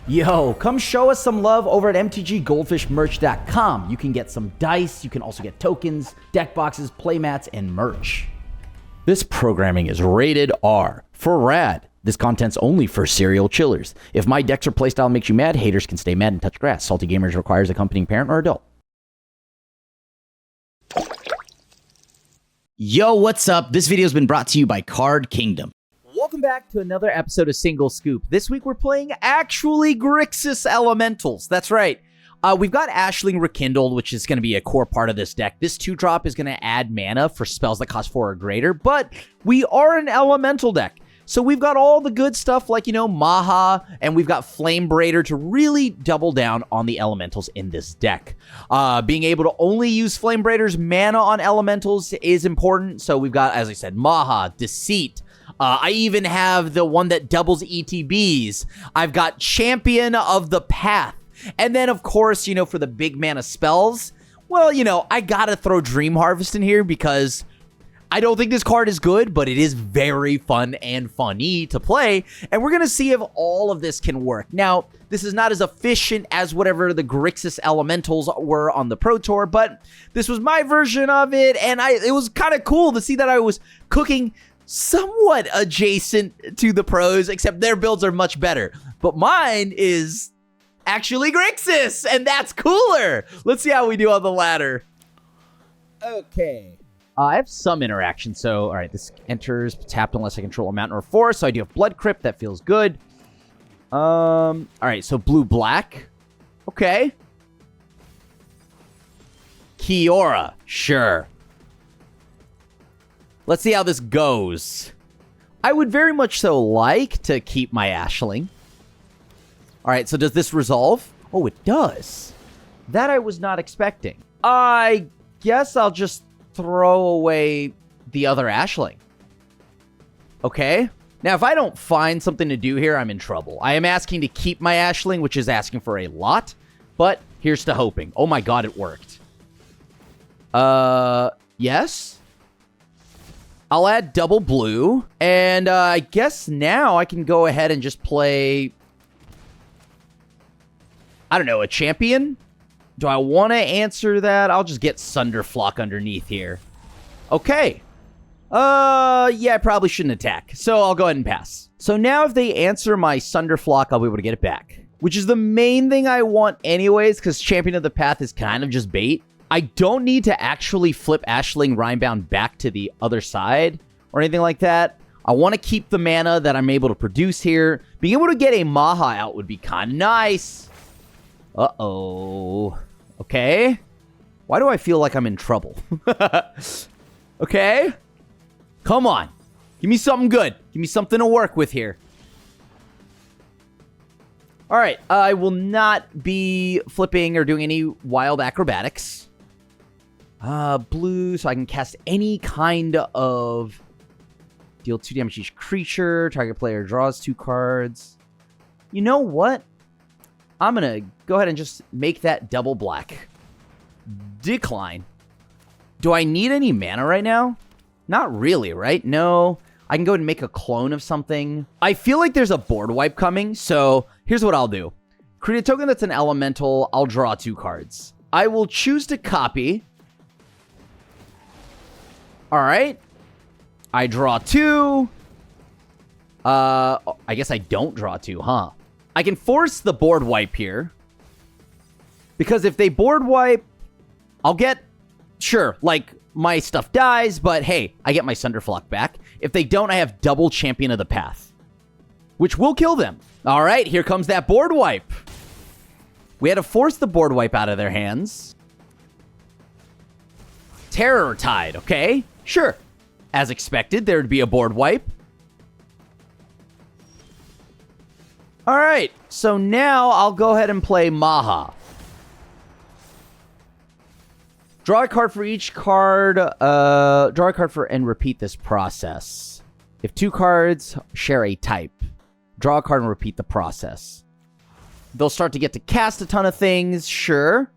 Yo, come show us some love over at mtggoldfishmerch.com. You can get some dice, you can also get tokens, deck boxes, playmats, and merch. This programming is rated R for rad. This content's only for serial chillers. If my decks or playstyle makes you mad, haters can stay mad and touch grass. Salty Gamers requires accompanying parent or adult. Yo, what's up? This video's been brought to you by Card Kingdom. Welcome back to another episode of Single Scoop. This week we're playing actually Grixis Elementals. That's right. We've got Ashling Rekindled, which is going to be a core part of this deck. This 2-drop is going to add mana for spells that cost 4 or greater, but we are an Elemental deck. So we've got all the good stuff like, Maha, and we've got Flame Braider to really double down on the Elementals in this deck. Being able to only use Flame Braider's mana on Elementals is important. So we've got, as I said, Maha, Deceit. I even have the one that doubles ETBs. I've got Champion of the Path. And then, of course, for the big mana spells, well, I gotta throw Dream Harvest in here because I don't think this card is good, but it is very fun and funny to play, and we're going to see if all of this can work. Now, this is not as efficient as whatever the Grixis Elementals were on the Pro Tour, but this was my version of it, and it was kind of cool to see that I was cooking somewhat adjacent to the pros, except their builds are much better. But mine is actually Grixis, and that's cooler. Let's see how we do on the ladder. Okay. I have some interaction, so, all right, this enters tapped unless I control a mountain or forest, so I do have Blood Crypt, that feels good. All right, so blue-black. Okay. Kiora, sure. Let's see how this goes. I would very much so like to keep my Ashling. All right, so does this resolve? Oh, it does. That I was not expecting. I guess I'll just throw away the other Ashling. Okay. Now, if I don't find something to do here, I'm in trouble. I am asking to keep my Ashling, which is asking for a lot, but here's to hoping. Oh my god, it worked. Yes. I'll add double blue, and I guess now I can go ahead and just play, I don't know, a champion? Do I want to answer that? I'll just get Sunderflock underneath here. Okay. Yeah, I probably shouldn't attack, so I'll go ahead and pass. So now if they answer my Sunderflock, I'll be able to get it back, which is the main thing I want anyways, because Champion of the Path is kind of just bait. I don't need to actually flip Ashling Rhinebound back to the other side or anything like that. I want to keep the mana that I'm able to produce here. Being able to get a Maha out would be kind of nice. Uh-oh. Okay. Why do I feel like I'm in trouble? Okay. Come on. Give me something good. Give me something to work with here. All right. I will not be flipping or doing any wild acrobatics. Blue, so I can cast any kind of deal 2 damage to each creature. Target player draws 2 cards. You know what? I'm going to go ahead and just make that double black. Decline. Do I need any mana right now? Not really, right? No. I can go ahead and make a clone of something. I feel like there's a board wipe coming, so here's what I'll do. Create a token that's an elemental. I'll draw 2 cards. I will choose to copy. All right. I draw 2. I guess I don't draw 2, huh? I can force the board wipe here. Because if they board wipe, I'll get, sure, like, my stuff dies, but hey, I get my Sunderflock back. If they don't, I have double Champion of the Path, which will kill them. All right, here comes that board wipe. We had to force the board wipe out of their hands. Terror Tide, okay? Sure. As expected, there would be a board wipe. All right, so now I'll go ahead and play Maha. Draw a card for each card. Draw a card for and repeat this process. If 2 cards share a type, draw a card and repeat the process. They'll start to get to cast a ton of things, sure.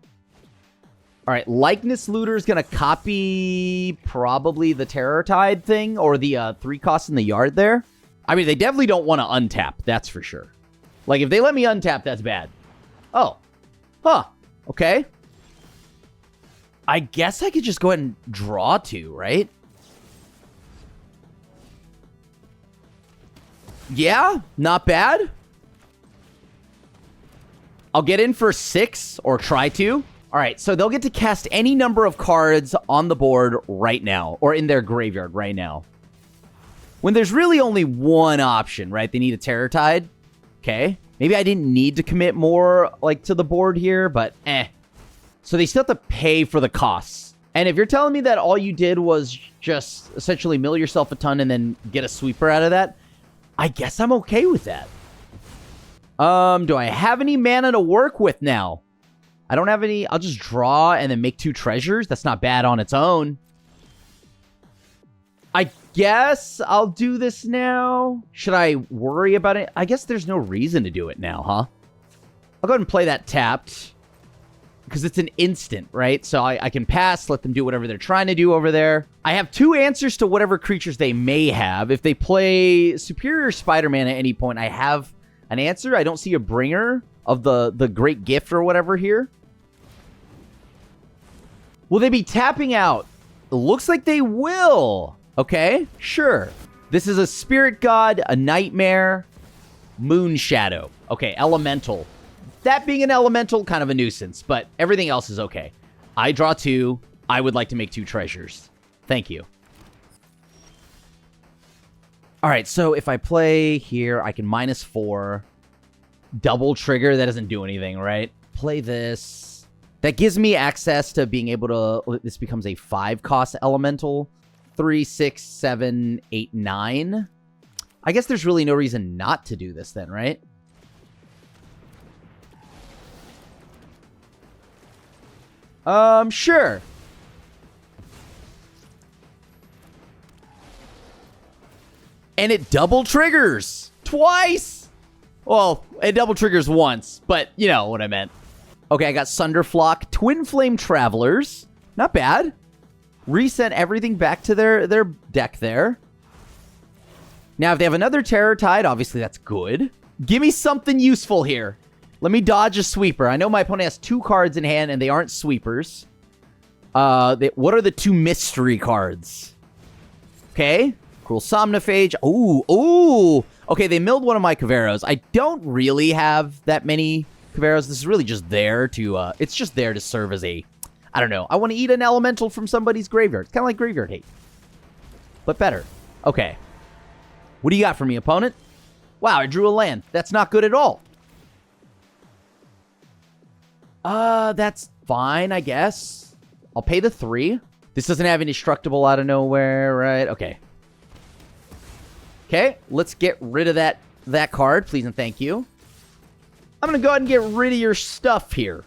All right, Likeness Looter is going to copy probably the Terror Tide thing or the 3 cost in the yard there. I mean, they definitely don't want to untap, that's for sure. Like, if they let me untap, that's bad. Oh. Huh. Okay. I guess I could just go ahead and draw 2, right? Yeah, not bad. I'll get in for 6, or try to. All right, so they'll get to cast any number of cards on the board right now, or in their graveyard right now. When there's really only one option, right? They need a Terror Tide. Okay. Maybe I didn't need to commit more, like, to the board here, but So they still have to pay for the costs. And if you're telling me that all you did was just essentially mill yourself a ton and then get a sweeper out of that, I guess I'm okay with that. Do I have any mana to work with now? I don't have any. I'll just draw and then make 2 treasures. That's not bad on its own. I guess I'll do this now. Should I worry about it? I guess there's no reason to do it now, huh? I'll go ahead and play that tapped. Because it's an instant, right? So I can pass, let them do whatever they're trying to do over there. I have 2 answers to whatever creatures they may have. If they play Superior Spider-Man at any point, I have an answer. I don't see a bringer of the Great Gift or whatever here. Will they be tapping out? It looks like they will. Okay, sure. This is a Spirit God, a Nightmare, Moon Shadow. Okay, Elemental. That being an Elemental, kind of a nuisance, but everything else is okay. I draw 2. I would like to make 2 treasures. Thank you. All right, so if I play here, I can -4. Double trigger, that doesn't do anything, right? Play this. That gives me access to being able to... This becomes a 5-cost Elemental. 3, 6, 7, 8, 9. I guess there's really no reason not to do this then, right? Sure. And it double triggers twice. Well, it double triggers once, but you know what I meant. Okay, I got Sunderflock, Twin Flame Travelers. Not bad. Reset everything back to their deck there. Now, if they have another Terror Tide, obviously that's good. Give me something useful here. Let me dodge a sweeper. I know my opponent has 2 cards in hand, and they aren't sweepers. What are the 2 mystery cards? Okay. Cruel Somnophage. Ooh. Okay, they milled one of my Caveros. I don't really have that many Caveros. This is really just there to... it's just there to serve as a... I don't know. I want to eat an elemental from somebody's graveyard. It's kind of like Graveyard Hate. But better. Okay. What do you got for me, opponent? Wow, I drew a land. That's not good at all. That's fine, I guess. I'll pay the 3. This doesn't have indestructible out of nowhere, right? Okay. Okay, let's get rid of that card, please and thank you. I'm gonna go ahead and get rid of your stuff here.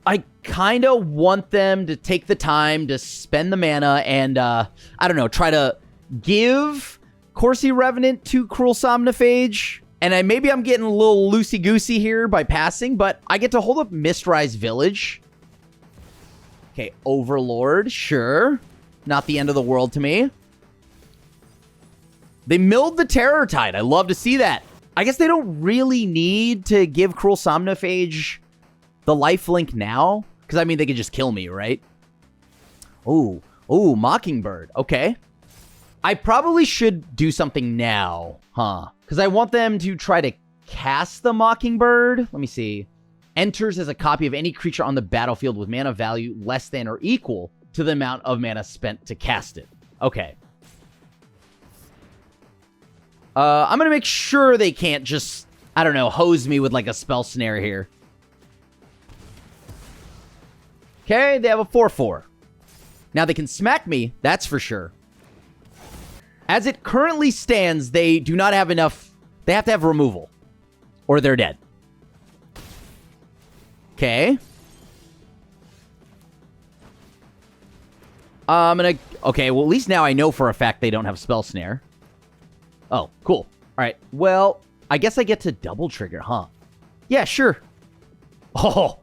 I kind of want them to take the time to spend the mana and, I don't know, try to give Corsi Revenant to Cruel Somnophage. And maybe I'm getting a little loosey-goosey here by passing, but I get to hold up Mistrise Village. Okay, Overlord, sure. Not the end of the world to me. They milled the Terror Tide. I love to see that. I guess they don't really need to give Cruel Somnophage the lifelink now. Because, I mean, they could just kill me, right? Ooh, Mockingbird. Okay. I probably should do something now, huh? Because I want them to try to cast the Mockingbird. Let me see. Enters as a copy of any creature on the battlefield with mana value less than or equal to the amount of mana spent to cast it. Okay. I'm going to make sure they can't just, I don't know, hose me with like a spell snare here. Okay, they have a 4/4. Now they can smack me, that's for sure. As it currently stands, they do not have enough. They have to have removal. Or they're dead. Okay. I'm gonna... Okay, well, at least now I know for a fact they don't have Spell Snare. Oh, cool. Alright, well, I guess I get to double trigger, huh? Yeah, sure. Oh,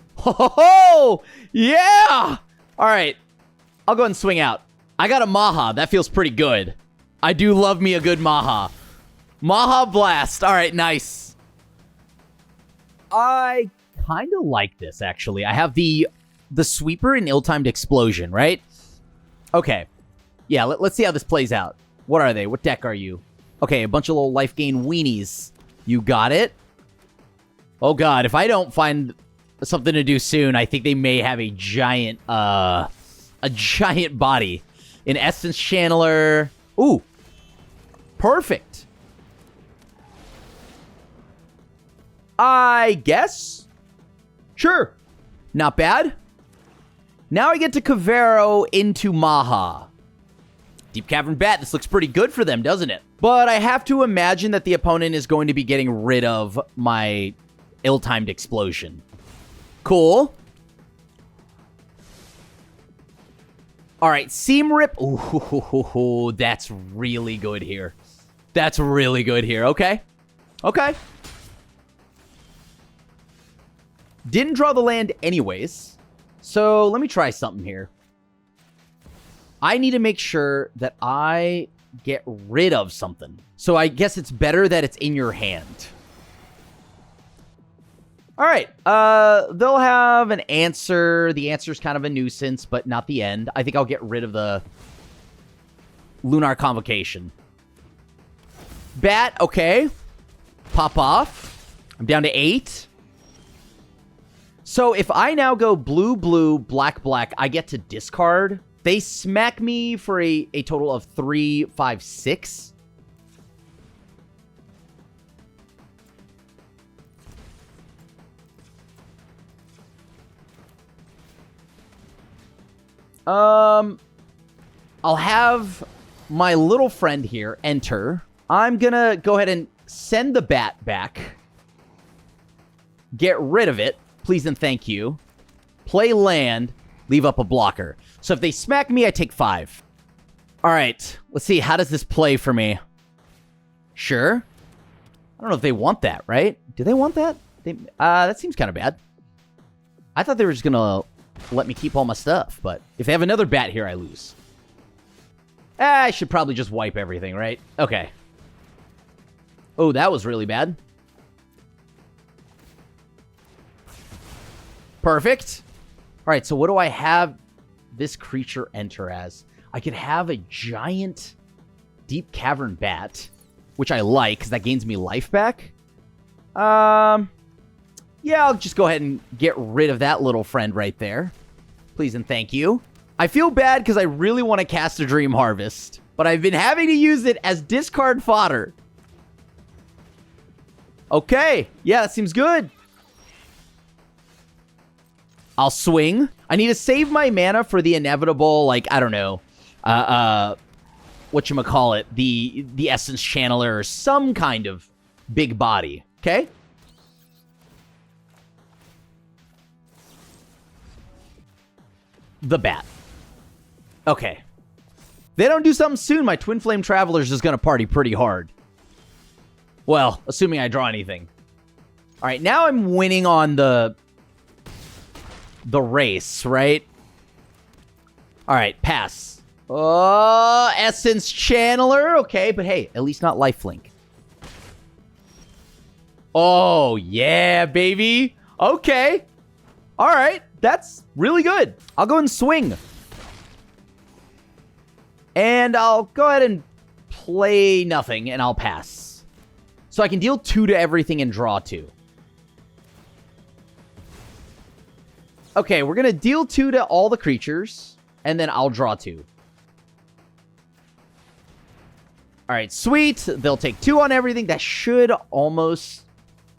yeah! Alright, I'll go ahead and swing out. I got a Maha. That feels pretty good. I do love me a good Maha. Maha Blast. Alright, nice. I kind of like this, actually. I have the sweeper and ill-timed explosion, right? Okay. Yeah, let's see how this plays out. What are they? What deck are you? Okay, a bunch of little life gain weenies. You got it? Oh, God. If I don't find something to do soon, I think they may have a giant body. An Essence Channeler. Ooh. Perfect. I guess. Sure. Not bad. Now I get to Cavero into Maha. Deep Cavern Bat. This looks pretty good for them, doesn't it? But I have to imagine that the opponent is going to be getting rid of my ill-timed explosion. Cool. All right, Seam Rip. Ooh, that's really good here. That's really good here. Okay. Okay. Didn't draw the land anyways. So let me try something here. I need to make sure that I get rid of something. So I guess it's better that it's in your hand. All right. They'll have an answer. The answer's kind of a nuisance, but not the end. I think I'll get rid of the Lunar Convocation. Bat, okay. Pop off. I'm down to 8. So if I now go blue, blue, black, black, I get to discard. They smack me for a total of 3, 5, 6. I'll have my little friend here enter. I'm gonna go ahead and send the bat back. Get rid of it. Please and thank you. Play land. Leave up a blocker. So if they smack me, I take 5. All right. Let's see. How does this play for me? Sure. I don't know if they want that, right? Do they want that? That seems kind of bad. I thought they were just going to let me keep all my stuff, but if they have another bat here, I lose. I should probably just wipe everything, right? Okay. Oh, that was really bad. Perfect. All right, so what do I have this creature enter as? I could have a giant Deep Cavern Bat, which I like because that gains me life back. Yeah, I'll just go ahead and get rid of that little friend right there. Please and thank you. I feel bad because I really want to cast a Dream Harvest, but I've been having to use it as discard fodder. Okay, yeah, that seems good. I'll swing. I need to save my mana for the inevitable, like, I don't know, whatchamacallit, the Essence Channeler or some kind of big body, okay? The bat. Okay. They don't do something soon, my Twin Flame Traveler's just gonna party pretty hard. Well, assuming I draw anything. All right, now I'm winning on the race, right? All right, pass. Oh, Essence Channeler. Okay, but hey, at least not lifelink. Oh, yeah, baby. Okay. All right, that's really good. I'll go and swing. And I'll go ahead and play nothing, and I'll pass. So I can deal 2 to everything and draw 2. Okay, we're going to deal 2 to all the creatures, and then I'll draw 2. All right, sweet. They'll take 2 on everything. That should almost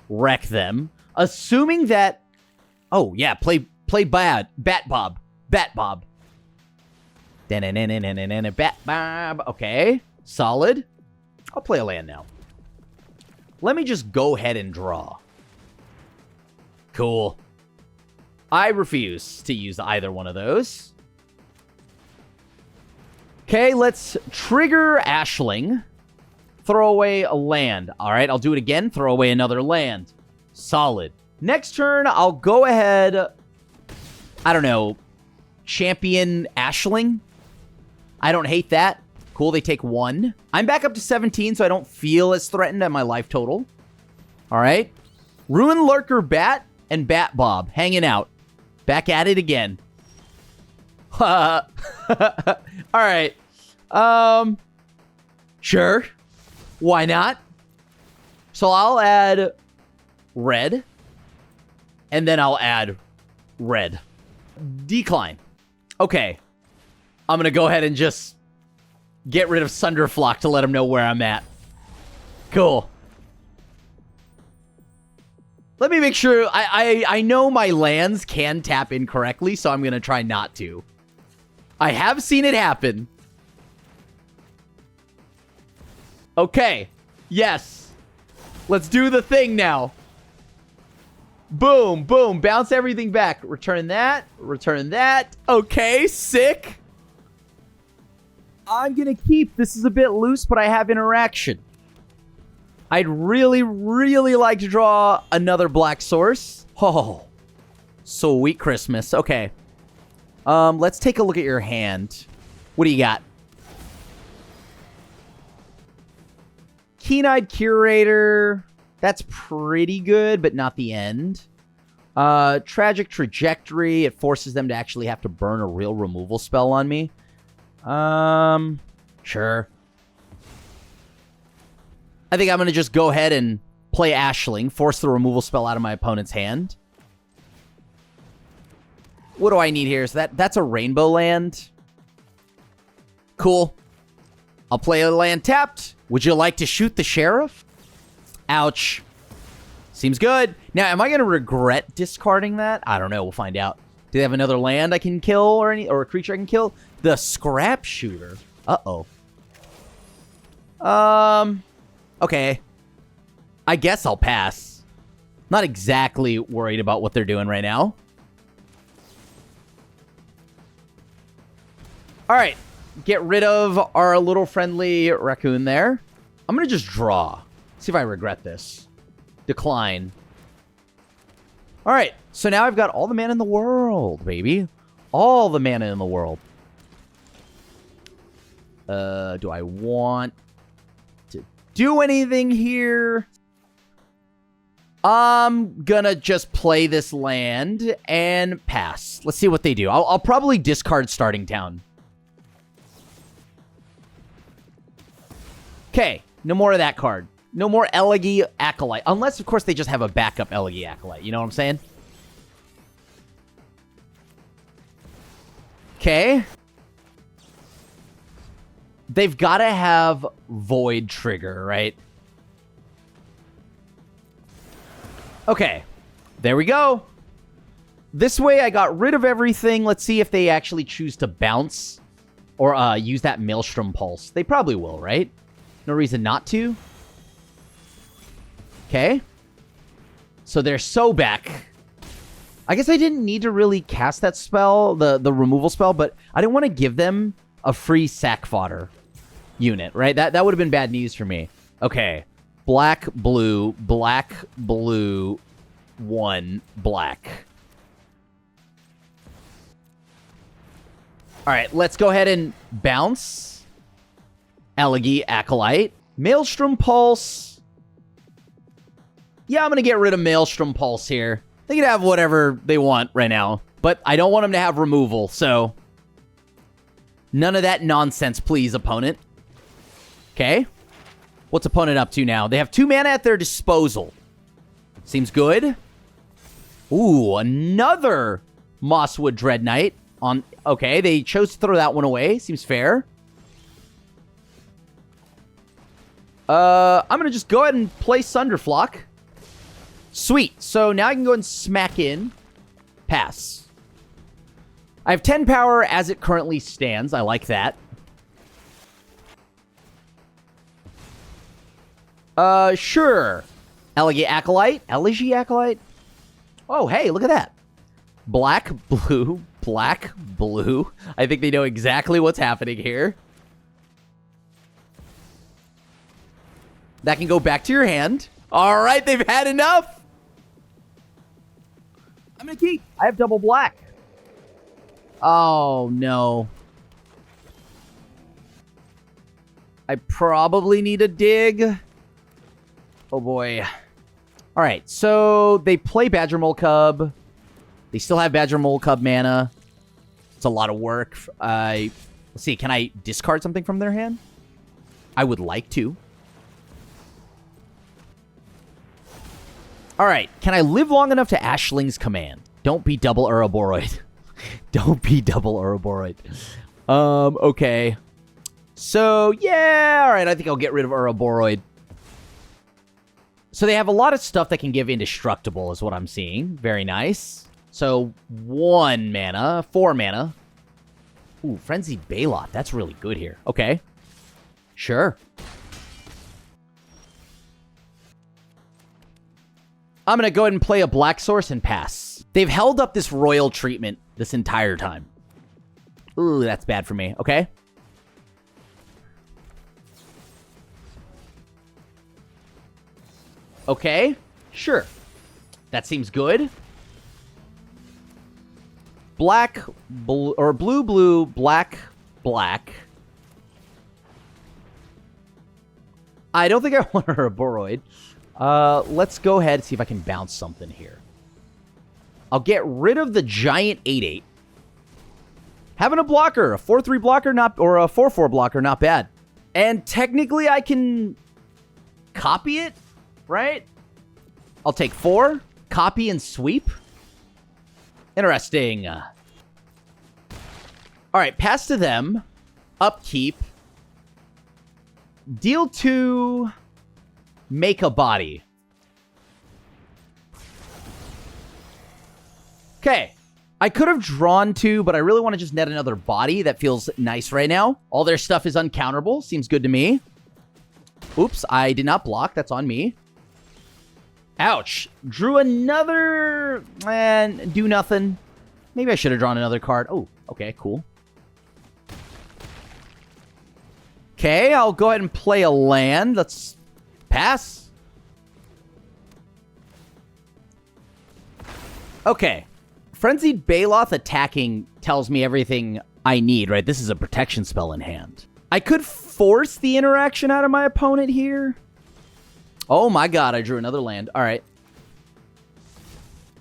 wreck them. Assuming that... Oh, yeah, play bad. Bat Bob. Bat Bob. Bat Bob. Okay, solid. I'll play a land now. Let me just go ahead and draw. Cool. I refuse to use either one of those. Okay, let's trigger Ashling. Throw away a land. All right, I'll do it again. Throw away another land. Solid. Next turn, I'll go ahead... I don't know. Champion Ashling? I don't hate that. Cool, they take 1. I'm back up to 17, so I don't feel as threatened at my life total. All right. Ruin Lurker Bat and Bat Bob hanging out. Back at it again. All right. Sure. Why not? So I'll add red. And then I'll add red. Decline. Okay. I'm going to go ahead and just get rid of Sunderflock to let him know where I'm at. Cool. Let me make sure. I know my lands can tap incorrectly, so I'm going to try not to. I have seen it happen. Okay. Yes. Let's do the thing now. Boom, boom. Bounce everything back. Return that. Return that. Okay, sick. I'm going to keep. This is a bit loose, but I have interaction. I'd really, really like to draw another black source. Oh, sweet Christmas. Okay. Let's take a look at your hand. What do you got? Keen-Eyed Curator. That's pretty good, but not the end. Tragic Trajectory. It forces them to actually have to burn a real removal spell on me. Sure. I think I'm going to just go ahead and play Ashling, force the removal spell out of my opponent's hand. What do I need here? So that's a rainbow land. Cool. I'll play a land tapped. Would you like to shoot the sheriff? Ouch. Seems good. Now, am I going to regret discarding that? I don't know. We'll find out. Do they have another land I can kill or a creature I can kill? The Scrap Shooter. Uh-oh. Okay. I guess I'll pass. Not exactly worried about what they're doing right now. All right. Get rid of our little friendly raccoon there. I'm going to just draw. See if I regret this. Decline. All right. So now I've got all the mana in the world, baby. All the mana in the world. Do I want to do anything here? I'm gonna just play this land and pass. Let's see what they do. I'll probably discard Starting Town. Okay, no more of that card. No more Elegy Acolyte. Unless, of course, they just have a backup Elegy Acolyte. You know what I'm saying? Okay. They've got to have Void Trigger, right? Okay. There we go. This way, I got rid of everything. Let's see if they actually choose to bounce or use that Maelstrom Pulse. They probably will, right? No reason not to. Okay. So they're so back. I guess I didn't need to really cast that spell, the removal spell, but I didn't want to give them a free sack fodder unit, right? That would have been bad news for me. Okay. Black, blue, 1, black. All right, let's go ahead and bounce. Elegy Acolyte. Maelstrom Pulse. Yeah, I'm going to get rid of Maelstrom Pulse here. They can have whatever they want right now, but I don't want them to have removal, so none of that nonsense, please, opponent. Okay. What's opponent up to now? They have 2 mana at their disposal. Seems good. Ooh, another Mosswood Dread Knight. Okay, they chose to throw that one away. Seems fair. I'm going to just go ahead and play Sunderflock. Sweet. So now I can go and smack in. Pass. I have 10 power as it currently stands. I like that. Sure. Elegy Acolyte. Elegy Acolyte? Oh, hey, look at that. Black, blue, black, blue. I think they know exactly what's happening here. That can go back to your hand. All right, they've had enough. I'm going to keep. I have double black. Oh, no. I probably need a dig. Oh, boy. All right, so they play Badger Mole Cub. They still have Badger Mole Cub mana. It's a lot of work. Let's see, can I discard something from their hand? I would like to. All right, can I live long enough to Ashling's command? Don't be double Ouroboros. Don't be double Ouroboros. Okay. So, yeah, all right, I think I'll get rid of Ouroboros. So they have a lot of stuff that can give indestructible is what I'm seeing. Very nice. So 1 mana, 4 mana. Ooh, Frenzied Baloth. That's really good here. Okay. Sure. I'm going to go ahead and play a Black Source and pass. They've held up this royal treatment this entire time. Ooh, that's bad for me. Okay. Okay. Sure. That seems good. Black, or blue, blue, black, black. I don't think I want a Herboroid. Let's go ahead and see if I can bounce something here. I'll get rid of the giant 8/8. Having a blocker, a 4/3 blocker, or a 4/4 blocker, not bad. And technically I can copy it, right? I'll take 4, copy and sweep. Interesting. All right, pass to them. Upkeep. Deal 2. Make a body. Okay. I could have drawn 2, but I really want to just net another body. That feels nice right now. All their stuff is uncounterable. Seems good to me. Oops, I did not block. That's on me. Ouch. Drew another... and do nothing. Maybe I should have drawn another card. Oh, okay, cool. Okay, I'll go ahead and play a land. Let's pass. Okay. Frenzied Baloth attacking tells me everything I need, right? This is a protection spell in hand. I could force the interaction out of my opponent here. Oh my god, I drew another land. All right.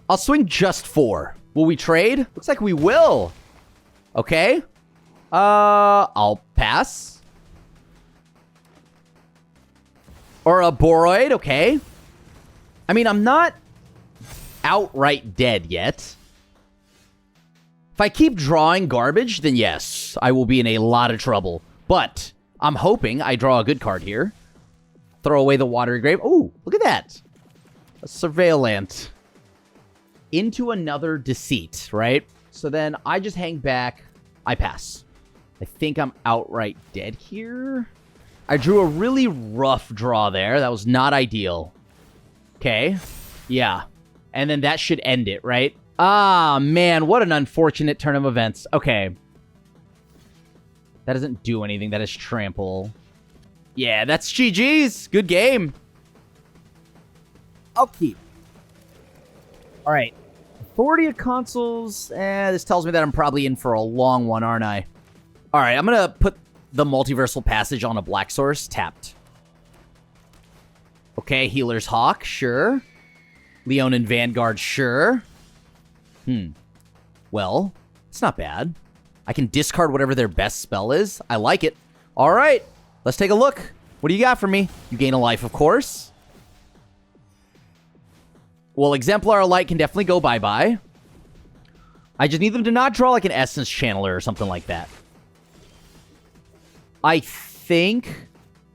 I'll swing just 4. Will we trade? Looks like we will. Okay. I'll pass. Or a Boroid, okay. I mean, I'm not outright dead yet. If I keep drawing garbage, then yes, I will be in a lot of trouble. But I'm hoping I draw a good card here. Throw away the Watery Grave. Oh, look at that. A Surveillant. Into another Deceit, right? So then I just hang back. I pass. I think I'm outright dead here. I drew a really rough draw there. That was not ideal. Okay. Yeah. And then that should end it, right? Ah, man. What an unfortunate turn of events. Okay. That doesn't do anything. That is trample. Yeah, that's GG's. Good game. I'll keep. All right. Authority of Consuls. This tells me that I'm probably in for a long one, aren't I? All right, I'm going to put the Multiversal Passage on a Black Source. Tapped. Okay, Healer's Hawk. Sure. Leonin Vanguard. Sure. Well, it's not bad. I can discard whatever their best spell is. I like it. All right. Let's take a look. What do you got for me? You gain a life, of course. Well, Exemplar Light can definitely go bye-bye. I just need them to not draw like an Essence Channeler or something like that. I think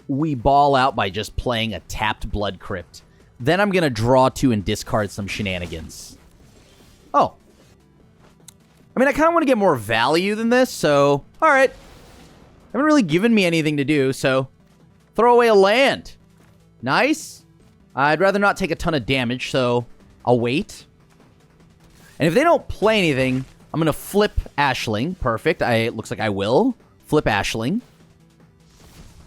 we ball out by just playing a tapped Blood Crypt. Then I'm going to draw 2 and discard some shenanigans. Oh. I mean, I kind of want to get more value than this, so... all right. Haven't really given me anything to do, so... throw away a land. Nice. I'd rather not take a ton of damage, so I'll wait. And if they don't play anything, I'm going to flip Ashling. Perfect. It looks like I will. Flip Ashling.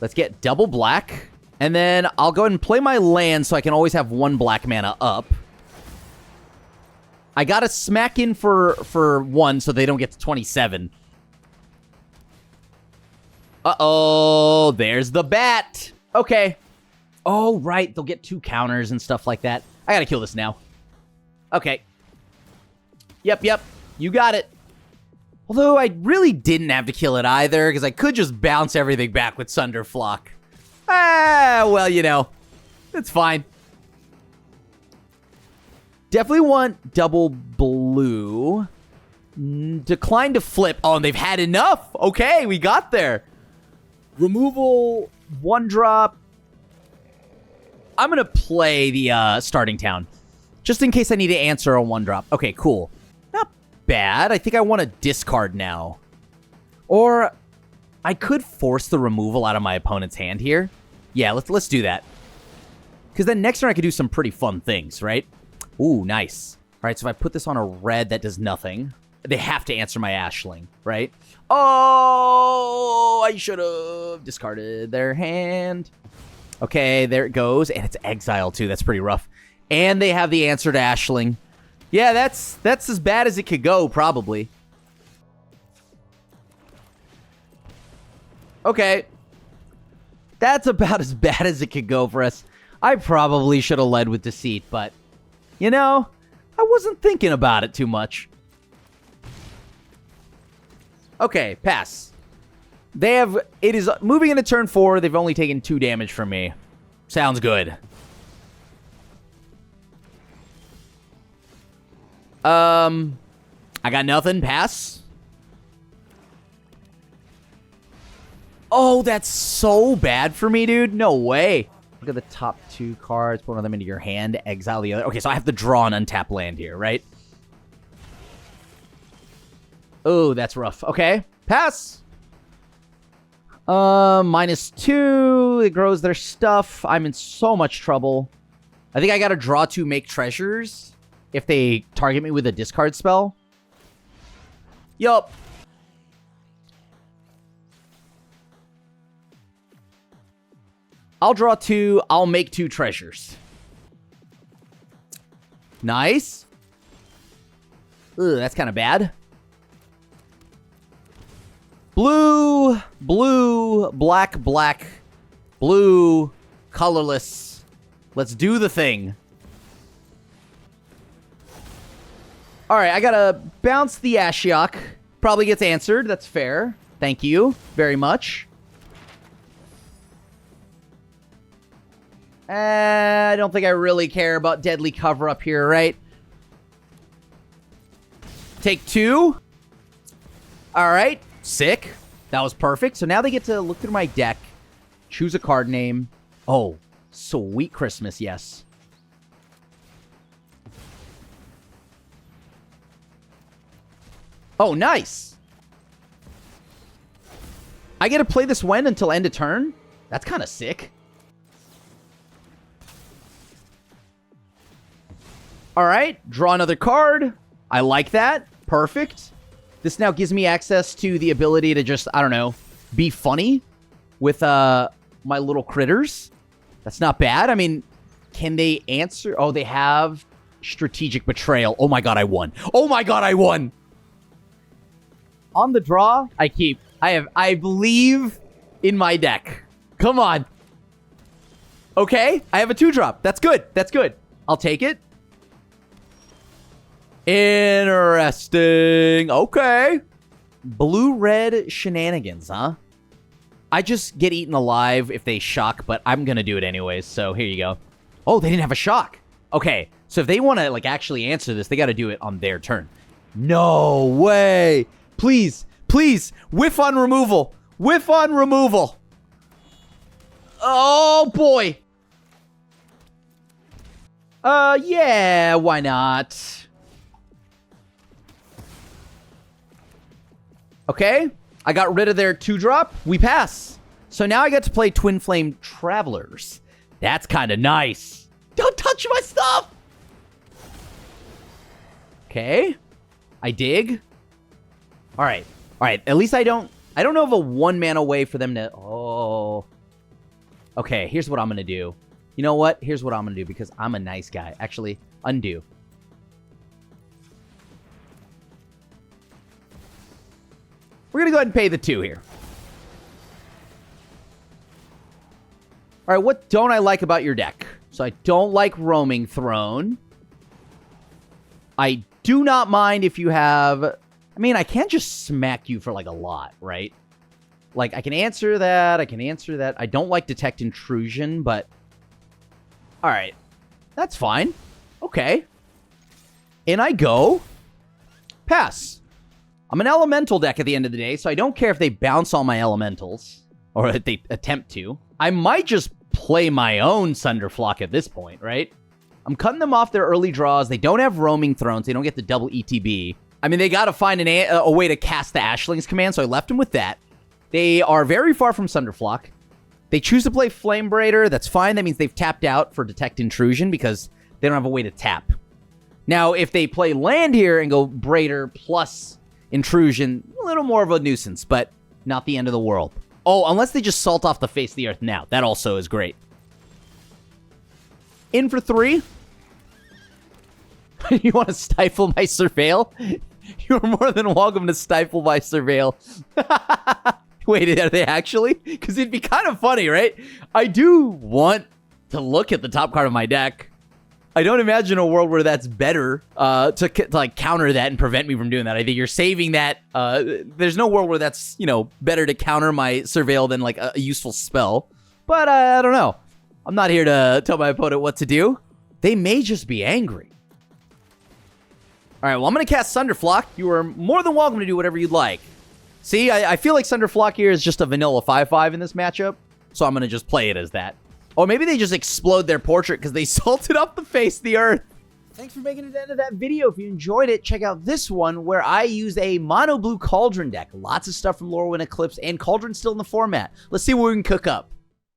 Let's get double black. And then I'll go ahead and play my land so I can always have 1 black mana up. I got to smack in for 1 so they don't get to 27. Uh-oh, there's the bat. Okay. Oh, right, they'll get 2 counters and stuff like that. I gotta kill this now. Okay. Yep. You got it. Although I really didn't have to kill it either, because I could just bounce everything back with Sunderflock. Ah, well, you know. It's fine. Definitely want double blue. Decline to flip. Oh, and they've had enough. Okay, we got there. Removal, 1-drop. I'm going to play the starting town. Just in case I need to answer a 1-drop. Okay, cool. Not bad. I think I want to discard now. Or I could force the removal out of my opponent's hand here. Yeah, let's do that. Because then next turn I could do some pretty fun things, right? Ooh, nice. All right, so if I put this on a red, that does nothing. They have to answer my Ashling, right? Oh, I should have discarded their hand. Okay, there it goes. And it's exile, too. That's pretty rough. And they have the answer to Ashling. Yeah, that's as bad as it could go, probably. Okay. That's about as bad as it could go for us. I probably should have led with Deceit, but, you know, I wasn't thinking about it too much. Okay, pass. It is moving into turn 4. They've only taken 2 damage from me. Sounds good. I got nothing. Pass. Oh, that's so bad for me, dude. No way. Look at the top 2 cards. Put one of them into your hand. Exile the other. Okay, so I have to draw an untap land here, right? Oh, that's rough. Okay. Pass. -2. It grows their stuff. I'm in so much trouble. I think I gotta draw 2 make treasures if they target me with a discard spell. Yup. I'll draw 2. I'll make 2 treasures. Nice. Ugh, that's kind of bad. Blue, blue, black, black, blue, colorless. Let's do the thing. All right, I gotta bounce the Ashiok. Probably gets answered. That's fair. Thank you very much. I don't think I really care about Deadly Cover up here, right? Take 2. All right. Sick. That was perfect. So now they get to look through my deck, choose a card name. Oh, sweet Christmas, yes. Oh, nice. I get to play this when until end of turn? That's kind of sick. All right, draw another card. I like that. Perfect. This now gives me access to the ability to just, I don't know, be funny with my little critters. That's not bad. I mean, can they answer? Oh, they have Strategic Betrayal. Oh my god, I won. Oh my god, I won. On the draw, I keep. I believe in my deck. Come on. Okay, I have a 2-drop. That's good. That's good. I'll take it. Interesting. Okay. Blue-red shenanigans, huh? I just get eaten alive if they shock, but I'm going to do it anyways, so here you go. Oh, they didn't have a shock. Okay, so if they want to, like, actually answer this, they got to do it on their turn. No way. Please, please, whiff on removal. Whiff on removal. Oh, boy. Yeah, why not? Okay, I got rid of their 2-drop. We pass. So now I get to play Twin Flame Travelers. That's kind of nice. Don't touch my stuff. Okay, I dig. All right. All right. At least I don't know of a 1-mana way for them to... Oh. Okay, here's what I'm going to do. You know what? Here's what I'm going to do because I'm a nice guy. Actually, undo. We're going to go ahead and pay the 2 here. All right, what don't I like about your deck? So I don't like Roaming Throne. I do not mind if you have... I mean, I can't just smack you for, like, a lot, right? Like, I can answer that. I can answer that. I don't like Detect Intrusion, but... All right. That's fine. Okay. In I go. Pass. I'm an elemental deck at the end of the day, so I don't care if they bounce all my elementals. Or if they attempt to. I might just play my own Sunderflock at this point, right? I'm cutting them off their early draws. They don't have Roaming Thrones. They don't get the double ETB. I mean, they got to find a way to cast the Ashling's command, so I left them with that. They are very far from Sunderflock. They choose to play Flame Braider. That's fine. That means they've tapped out for Detect Intrusion because they don't have a way to tap. Now, if they play land here and go Braider plus Intrusion, a little more of a nuisance, but not the end of the world. Oh, unless they just salt off the face of the earth now. That also is great. In for 3. You want to stifle my Surveil? You're more than welcome to stifle my Surveil. Wait, are they actually? Because it'd be kind of funny, right? I do want to look at the top card of my deck. I don't imagine a world where that's better to like counter that and prevent me from doing that. I think you're saving that. There's no world where that's, you know, better to counter my Surveil than like a useful spell. But I don't know. I'm not here to tell my opponent what to do. They may just be angry. All right, well, I'm going to cast Sunderflock. You are more than welcome to do whatever you'd like. See, I feel like Sunderflock here is just a vanilla 5/5 in this matchup, so I'm going to just play it as that. Or maybe they just explode their portrait because they salted up the face of the earth. Thanks for making it to the end of that video. If you enjoyed it, check out this one where I use a mono blue Cauldron deck. Lots of stuff from Lorwyn Eclipse, and Cauldron's still in the format. Let's see what we can cook up.